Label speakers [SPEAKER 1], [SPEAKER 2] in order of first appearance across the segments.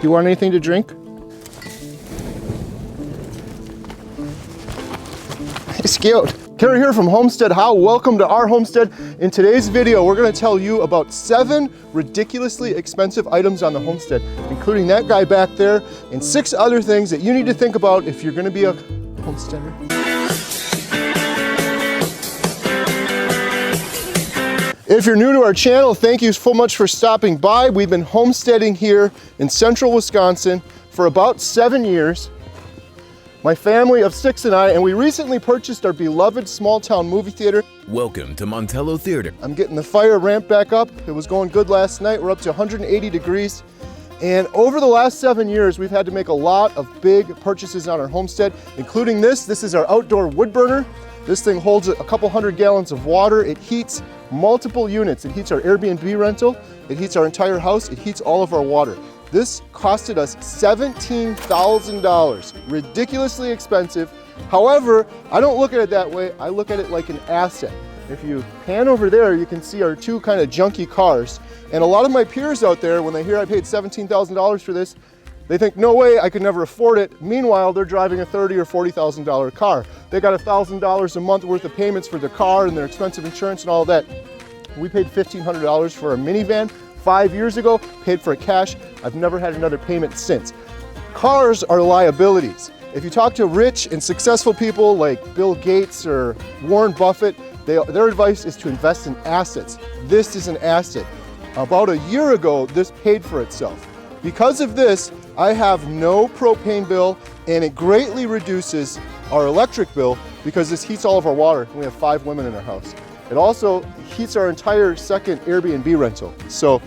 [SPEAKER 1] you want anything to drink? He's cute. Carrie here from HomesteadHow. Welcome to our homestead. In today's video, we're going to tell you about 7 ridiculously expensive items on the homestead, including that guy back there and 6 other things that you need to think about if you're going to be a homesteader. If you're new to our channel, thank you so much for stopping by. We've been homesteading here in central Wisconsin for about 7 years. My family of 6 and I, and we recently purchased our beloved small town movie theater.
[SPEAKER 2] Welcome to Montello Theater.
[SPEAKER 1] I'm getting the fire ramped back up. It was going good last night. We're up to 180 degrees. And over the last 7 years, we've had to make a lot of big purchases on our homestead, including this. This is our outdoor wood burner. This thing holds a couple hundred gallons of water. It heats multiple units. It heats our Airbnb rental. It heats our entire house. It heats all of our water. This costed us $17,000, ridiculously expensive. However, I don't look at it that way. I look at it like an asset. If you pan over there, you can see our 2 kind of junky cars. And a lot of my peers out there, when they hear I paid $17,000 for this, they think, no way, I could never afford it. Meanwhile, they're driving a $30,000 or $40,000 car. They got $1,000 a month worth of payments for their car and their expensive insurance and all that. We paid $1,500 for a minivan 5 years ago, paid for it cash. I've never had another payment since. Cars are liabilities. If you talk to rich and successful people like Bill Gates or Warren Buffett, their advice is to invest in assets. This is an asset. About a year ago, this paid for itself. Because of this, I have no propane bill, and it greatly reduces our electric bill because this heats all of our water. We have 5 women in our house. It also heats our entire second Airbnb rental. So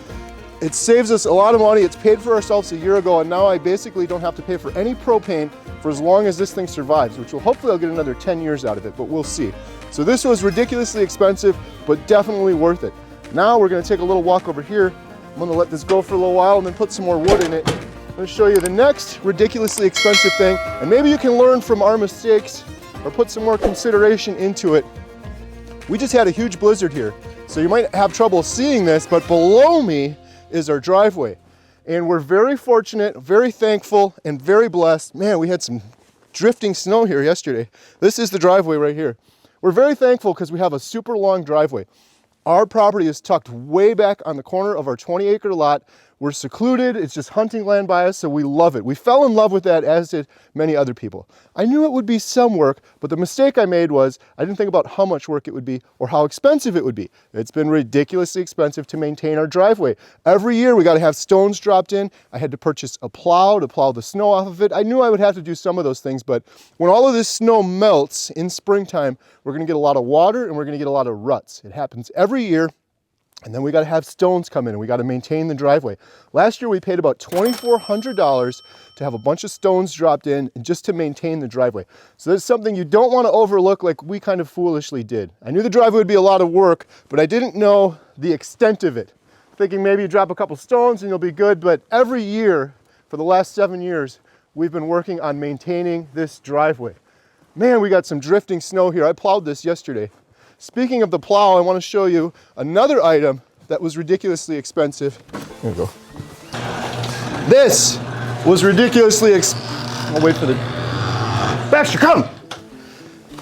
[SPEAKER 1] it saves us a lot of money. It's paid for ourselves a year ago, and now I basically don't have to pay for any propane for as long as this thing survives, which will hopefully I'll get another 10 years out of it, but we'll see. So this was ridiculously expensive, but definitely worth it. Now we're gonna take a little walk over here. I'm gonna let this go for a little while and then put some more wood in it. I'm gonna show you the next ridiculously expensive thing, and maybe you can learn from our mistakes or put some more consideration into it. We just had a huge blizzard here, so you might have trouble seeing this, but below me is our driveway. And we're very fortunate, very thankful, and very blessed. Man, we had some drifting snow here yesterday. This is the driveway right here. We're very thankful because we have a super long driveway. Our property is tucked way back on the corner of our 20-acre lot. We're secluded, it's just hunting land by us, so we love it. We fell in love with that, as did many other people. I knew it would be some work, but the mistake I made was I didn't think about how much work it would be or how expensive it would be. It's been ridiculously expensive to maintain our driveway. Every year we gotta have stones dropped in. I had to purchase a plow to plow the snow off of it. I knew I would have to do some of those things, but when all of this snow melts in springtime, we're gonna get a lot of water and we're gonna get a lot of ruts. It happens every year. And then we got to have stones come in and we got to maintain the driveway. Last year we paid about $2,400 to have a bunch of stones dropped in and just to maintain the driveway. So that's something you don't want to overlook, like we kind of foolishly did. I knew the driveway would be a lot of work, but I didn't know the extent of it. Thinking maybe you drop a couple stones and you'll be good, but every year for the last 7 years, we've been working on maintaining this driveway. Man, we got some drifting snow here. I plowed this yesterday. Speaking of the plow, I want to show you another item that was ridiculously expensive. Here we go. This was ridiculously I'll wait for the... Baxter, come!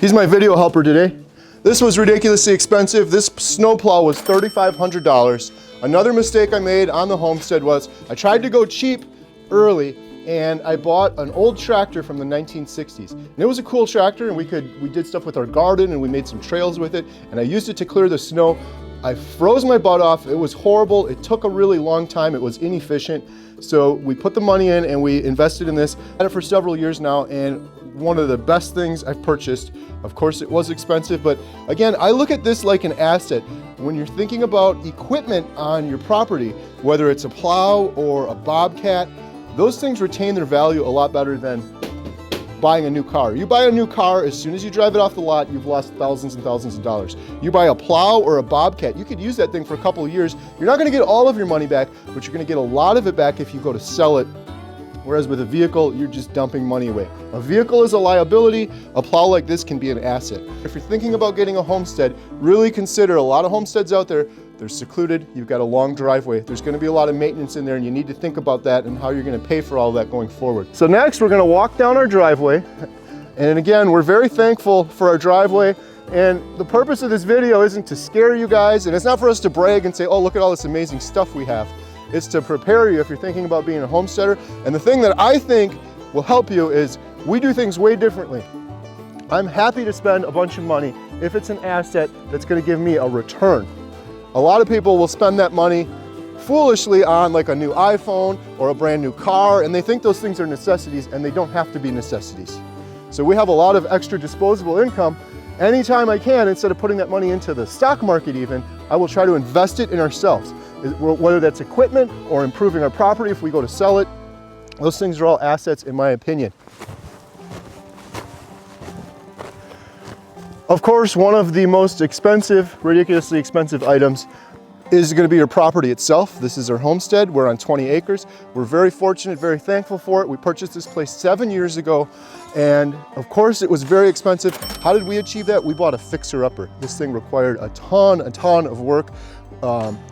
[SPEAKER 1] He's my video helper today. This was ridiculously expensive. This snow plow was $3,500. Another mistake I made on the homestead was I tried to go cheap early, and I bought an old tractor from the 1960s. And it was a cool tractor, and we did stuff with our garden, and we made some trails with it, and I used it to clear the snow. I froze my butt off. It was horrible. It took a really long time. It was inefficient. So we put the money in and we invested in this. I've had it for several years now, and one of the best things I've purchased. Of course, it was expensive, but again, I look at this like an asset. When you're thinking about equipment on your property, whether it's a plow or a bobcat, those things retain their value a lot better than buying a new car. You buy a new car, as soon as you drive it off the lot, you've lost thousands and thousands of dollars. You buy a plow or a bobcat, you could use that thing for a couple of years. You're not gonna get all of your money back, but you're gonna get a lot of it back if you go to sell it Whereas with a vehicle, you're just dumping money away. A vehicle is a liability. A plow like this can be an asset. If you're thinking about getting a homestead, really consider a lot of homesteads out there. They're secluded, you've got a long driveway. There's gonna be a lot of maintenance in there and you need to think about that and how you're gonna pay for all that going forward. So next we're gonna walk down our driveway. And again, we're very thankful for our driveway. And the purpose of this video isn't to scare you guys, and it's not for us to brag and say, oh, look at all this amazing stuff we have. It's to prepare you if you're thinking about being a homesteader. And the thing that I think will help you is we do things way differently. I'm happy to spend a bunch of money if it's an asset that's gonna give me a return. A lot of people will spend that money foolishly on like a new iPhone or a brand new car, and they think those things are necessities, and they don't have to be necessities. So we have a lot of extra disposable income. Anytime I can, instead of putting that money into the stock market even, I will try to invest it in ourselves. Whether that's equipment or improving our property if we go to sell it, those things are all assets in my opinion. Of course, one of the most expensive, ridiculously expensive items is going to be your property itself. This is our homestead. We're on 20 acres. We're very fortunate, very thankful for it. We purchased this place 7 years ago, and of course it was very expensive. How did we achieve that? We bought a fixer-upper. This thing required a ton of work.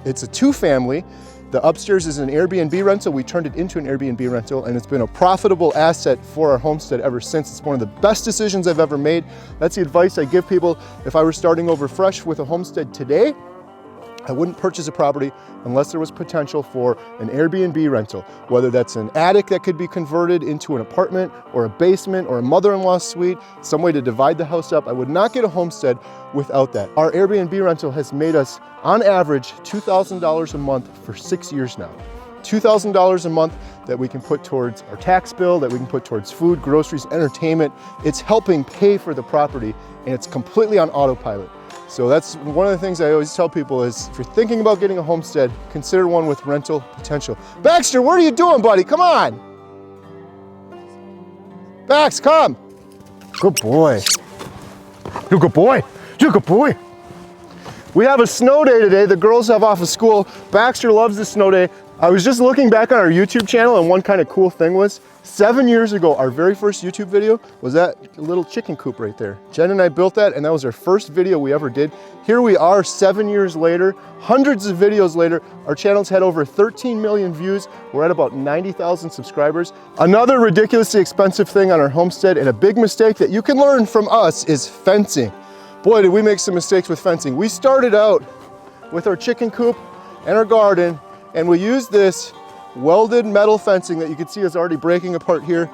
[SPEAKER 1] It's a two-family. The upstairs is an Airbnb rental. We turned it into an Airbnb rental, and it's been a profitable asset for our homestead ever since. It's one of the best decisions I've ever made. That's the advice I give people. If I were starting over fresh with a homestead today, I wouldn't purchase a property unless there was potential for an Airbnb rental, whether that's an attic that could be converted into an apartment or a basement or a mother-in-law suite, some way to divide the house up. I would not get a homestead without that. Our Airbnb rental has made us, on average, $2,000 a month for 6 years now. $2,000 a month that we can put towards our tax bill, that we can put towards food, groceries, entertainment. It's helping pay for the property, and it's completely on autopilot. So that's one of the things I always tell people is if you're thinking about getting a homestead, consider one with rental potential. Baxter, what are you doing, buddy? Come on. Bax, come. Good boy. You're a good boy. You're a good boy. We have a snow day today. The girls have off of school. Baxter loves the snow day. I was just looking back on our YouTube channel, and one kind of cool thing was 7 years ago, our very first YouTube video was that little chicken coop right there. Jen and I built that, and that was our first video we ever did. Here we are 7 years later, hundreds of videos later. Our channel's had over 13 million views. We're at about 90,000 subscribers. Another ridiculously expensive thing on our homestead, and a big mistake that you can learn from us, is fencing. Boy, did we make some mistakes with fencing. We started out with our chicken coop and our garden, and we used this welded metal fencing that you can see is already breaking apart here.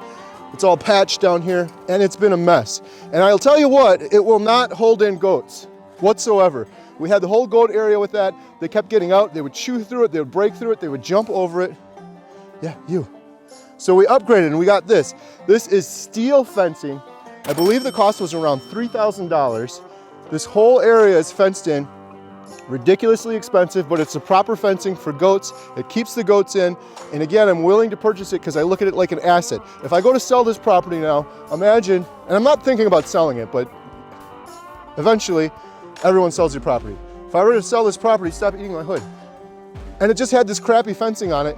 [SPEAKER 1] It's all patched down here, and it's been a mess. And I'll tell you what, it will not hold in goats whatsoever. We had the whole goat area with that. They kept getting out, they would chew through it, they would break through it, they would jump over it. Yeah, you. So we upgraded and we got this. This is steel fencing. I believe the cost was around $3,000. This whole area is fenced in. Ridiculously expensive, but it's the proper fencing for goats. It keeps the goats in. And again, I'm willing to purchase it because I look at it like an asset. If I go to sell this property now, imagine, and I'm not thinking about selling it, but eventually everyone sells your property. If I were to sell this property, stop eating my hood, and it just had this crappy fencing on it,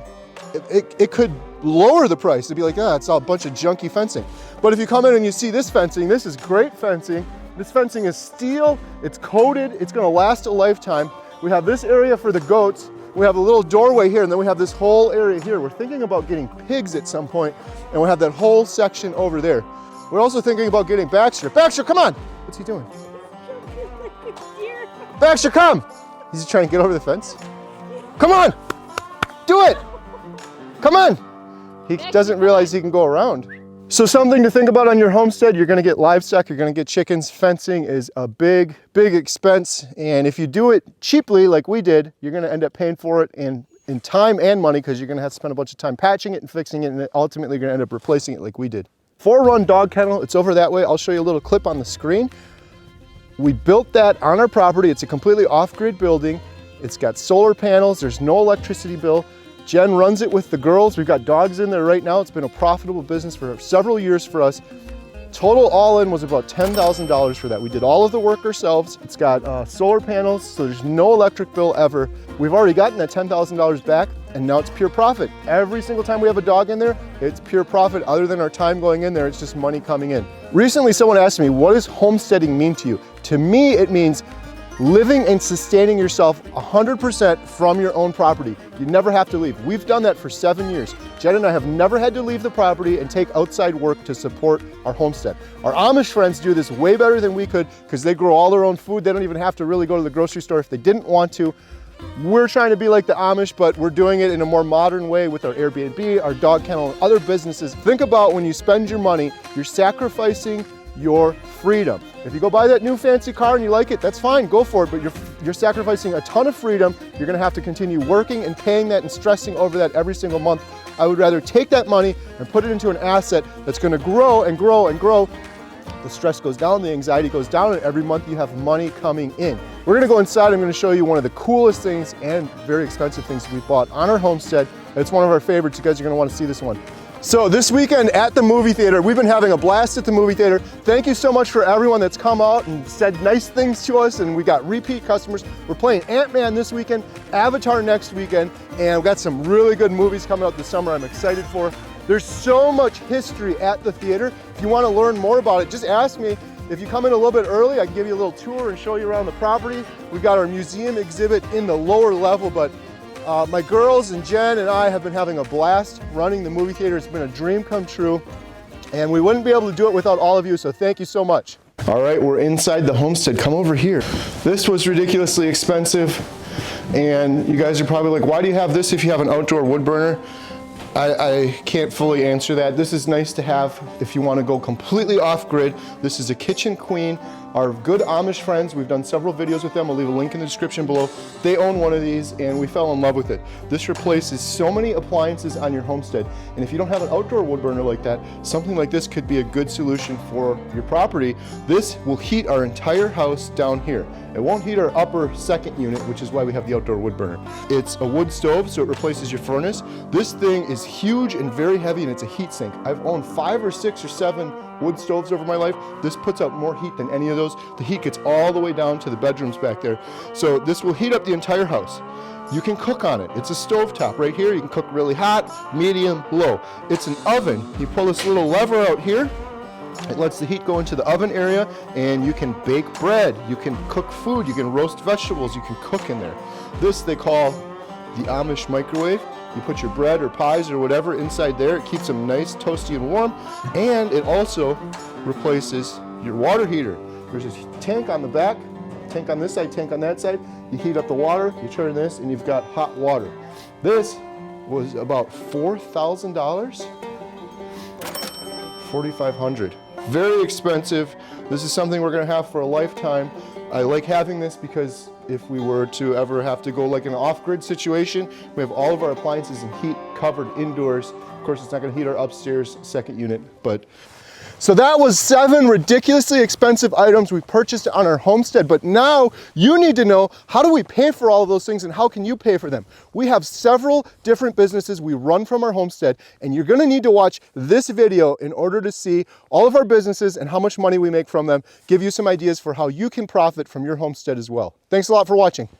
[SPEAKER 1] it could lower the price. It'd be like, it's all a bunch of junky fencing. But if you come in and you see this fencing, this is great fencing. This fencing is steel, it's coated, it's gonna last a lifetime. We have this area for the goats. We have a little doorway here, and then we have this whole area here. We're thinking about getting pigs at some point, and we have that whole section over there. We're also thinking about getting Baxter. Baxter, come on! What's he doing? Baxter, come! He's trying to get over the fence. Come on! Do it! Come on! He doesn't realize he can go around. So something to think about on your homestead, you're gonna get livestock, you're gonna get chickens. Fencing is a big, big expense. And if you do it cheaply, like we did, you're gonna end up paying for it in time and money, because you're gonna have to spend a bunch of time patching it and fixing it, and ultimately you're gonna end up replacing it like we did. For Run Dog Kennel, it's over that way. I'll show you a little clip on the screen. We built that on our property. It's a completely off-grid building. It's got solar panels, there's no electricity bill. Jen runs it with the girls. We've got dogs in there right now. It's been a profitable business for several years for us. Total all-in was about $10,000 for that. We did all of the work ourselves. It's got solar panels, so there's no electric bill ever. We've already gotten that $10,000 back, and now it's pure profit. Every single time we have a dog in there, it's pure profit. Other than our time going in there, it's just money coming in. Recently, someone asked me, what does homesteading mean to you? To me, it means living and sustaining yourself 100% from your own property. You never have to leave. We've done that for 7 years. Jen and I have never had to leave the property and take outside work to support our homestead. Our Amish friends do this way better than we could because they grow all their own food. They don't even have to really go to the grocery store if they didn't want to. We're trying to be like the Amish, but we're doing it in a more modern way with our Airbnb, our dog kennel, and other businesses. Think about when you spend your money, you're sacrificing your freedom. If you go buy that new fancy car and you like it, that's fine, go for it, but you're sacrificing a ton of freedom. You're gonna have to continue working and paying that and stressing over that every single month. I would rather take that money and put it into an asset that's gonna grow and grow and grow. The stress goes down, the anxiety goes down, and every month you have money coming in. We're gonna go inside. I'm gonna show you one of the coolest things and very expensive things we bought on our homestead. It's one of our favorites. You guys are gonna wanna see this one. So this weekend at the movie theater, we've been having a blast at the movie theater. Thank you so much for everyone that's come out and said nice things to us, and we got repeat customers. We're playing Ant-Man this weekend, Avatar next weekend, and we've got some really good movies coming out this summer I'm excited for. There's so much history at the theater. If you want to learn more about it, just ask me. If you come in a little bit early, I can give you a little tour and show you around the property. We've got our museum exhibit in the lower level, but my girls and Jen and I have been having a blast running the movie theater. It's been a dream come true, and we wouldn't be able to do it without all of you, so thank you so much. All right, we're inside the homestead. Come over here. This was ridiculously expensive, and you guys are probably like, why do you have this if you have an outdoor wood burner? I can't fully answer that. This is nice to have if you want to go completely off-grid. This is a Kitchen Queen. Our good Amish friends, we've done several videos with them. I'll leave a link in the description below. They own one of these, and we fell in love with it. This replaces so many appliances on your homestead, and if you don't have an outdoor wood burner like that, something like this could be a good solution for your property. This will heat our entire house down here. It won't heat our upper second unit, which is why we have the outdoor wood burner. It's a wood stove, so it replaces your furnace. This thing is huge and very heavy, and it's a heat sink. I've owned 5 or 6 or 7 wood stoves over my life. This puts out more heat than any of those. The heat gets all the way down to the bedrooms back there. So this will heat up the entire house. You can cook on it. It's a stovetop right here. You can cook really hot, medium, low. It's an oven. You pull this little lever out here. It lets the heat go into the oven area, and you can bake bread, you can cook food, you can roast vegetables, you can cook in there. This they call the Amish microwave. You put your bread or pies or whatever inside there. It keeps them nice, toasty, and warm. And it also replaces your water heater. There's a tank on the back, tank on this side, tank on that side. You heat up the water, you turn this, and you've got hot water. This was about $4,000, $4,500. Very expensive. This is something we're gonna have for a lifetime. I like having this because if we were to ever have to go like an off-grid situation, we have all of our appliances and heat covered indoors. Of course, it's not gonna heat our upstairs second unit, but. So that was 7 ridiculously expensive items we purchased on our homestead, but now you need to know, how do we pay for all of those things and how can you pay for them? We have several different businesses we run from our homestead, and you're gonna need to watch this video in order to see all of our businesses and how much money we make from them, give you some ideas for how you can profit from your homestead as well. Thanks a lot for watching.